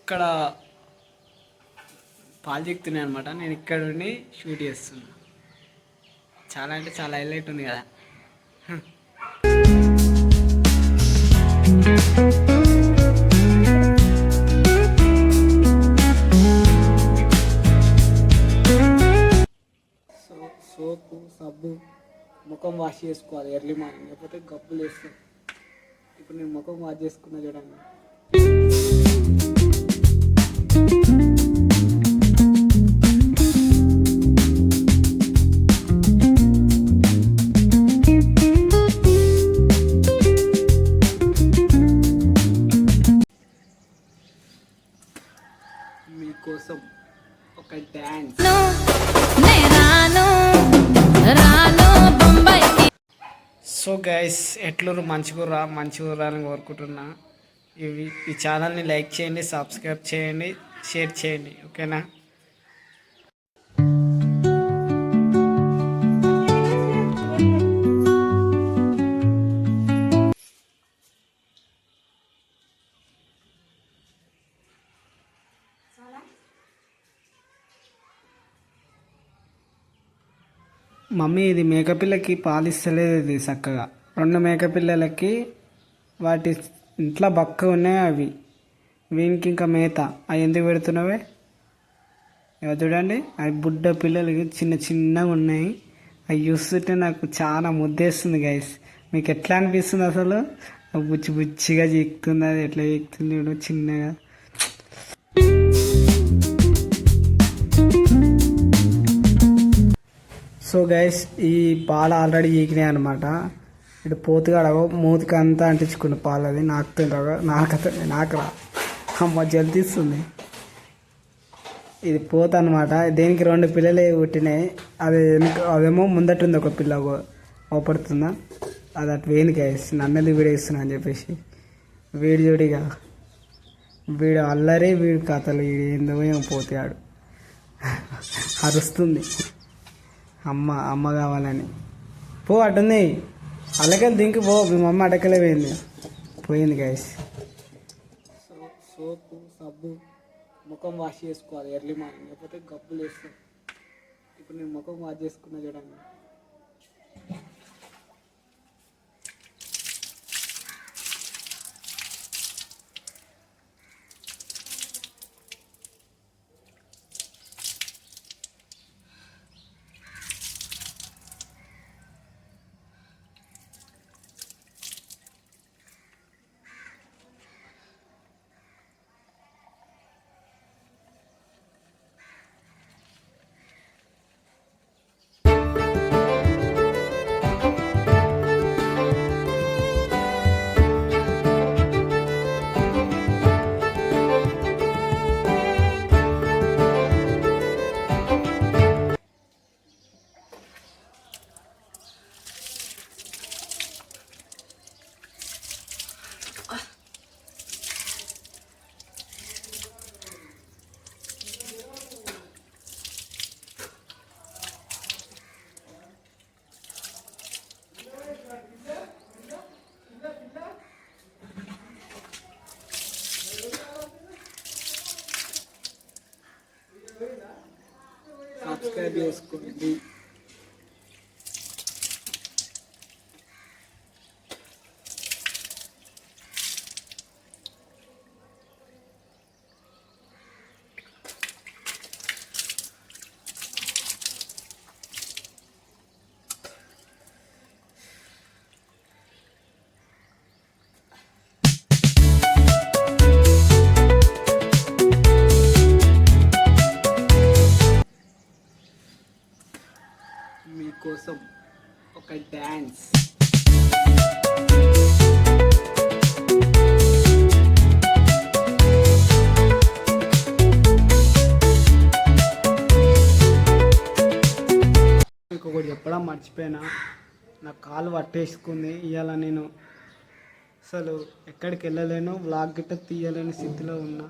ఇక్కడ పాలు చిక్కుతున్నాయి అనమాట. నేను ఇక్కడ ఉండి షూట్ చేస్తున్నా. చాలా అంటే చాలా హైలైట్ ఉంది కదా. సోపు సబ్బు ముఖం వాష్ చేసుకోవాలి ఎర్లీ మార్నింగ్, లేకపోతే గబ్బులు వేస్తాం. ఇప్పుడు నేను ముఖం వాష్ చేసుకున్నా చూడండి. మీకోసం ఒక డ్యాన్స్. సో గైస్, ఎట్లూరు మంచిగా అని కోరుకుంటున్నా. ఈ ఛానల్ని లైక్ చేయండి, సబ్స్క్రైబ్ చేయండి, షేర్ చేయండి, ఓకేనా? మమ్మీ, ఇది మేకపిల్లకి పాలు ఇస్తలేదు. ఇది చక్కగా 2 మేకపిల్లలకి వాటి ఇంట్లో బక్క ఉన్నాయి. అవి వీనికి ఇంకా మేత. అవి ఎందుకు పెడుతున్నావే? చూడండి, అవి బుడ్డ పిల్లలకి చిన్నగా ఉన్నాయి. అవి చూస్తుంటే నాకు చాలా ముద్దేస్తుంది గైస్. మీకు ఎట్లా అనిపిస్తుంది అసలు? బుచ్చిగా చీకుతుంది. అది ఎట్లా చీకుతుంది చిన్నగా. సో గైస్, ఈ పాలు ఆల్రెడీ ఈకినాయి అనమాట. ఇటు పోతుగాడ మూతికి అంతా అంటించుకున్న పాలు. అది నాకు రా అమ్మ జల్దీస్తుంది. ఇది పోత అనమాట. దీనికి 2 పిల్లలు పుట్టినాయి. అదేమో ముందటుంది, ఒక పిల్ల ఓపడుతుందా. అది అటు వేణి గైస్. నన్నది వీడేస్తున్నా అని చెప్పేసి వీడు చూడిగా. వీడు అల్లరి, వీడు కథలు. వీడు ఏందో ఏమో పోతాడు, అరుస్తుంది అమ్మ కావాలని. పో అటుంది, అల్లకెళ్ళి దింకి పో. మీ మమ్మ అడకలే పోయింది గైస్. సోపు సబ్బు ముఖం వాష్ చేసుకోవాలి ఎర్లీ మార్నింగ్, లేకపోతే గబ్బులు వేస్తాం. ఇప్పుడు నేను ముఖం వాష్ చేసుకున్నా చూడండి. సబ్స్క్రైబ్ చేసుకోండి. మీకోసం ఒక డ్యాన్స్. ఇంకొకటి చెప్పడం మర్చిపోయినా, నా కాలు పట్టేసుకుంది. ఇవాళ నేను అసలు ఎక్కడికి వెళ్ళలేను, వ్లాగ్ గిట్ట తీయలేని స్థితిలో ఉన్నా.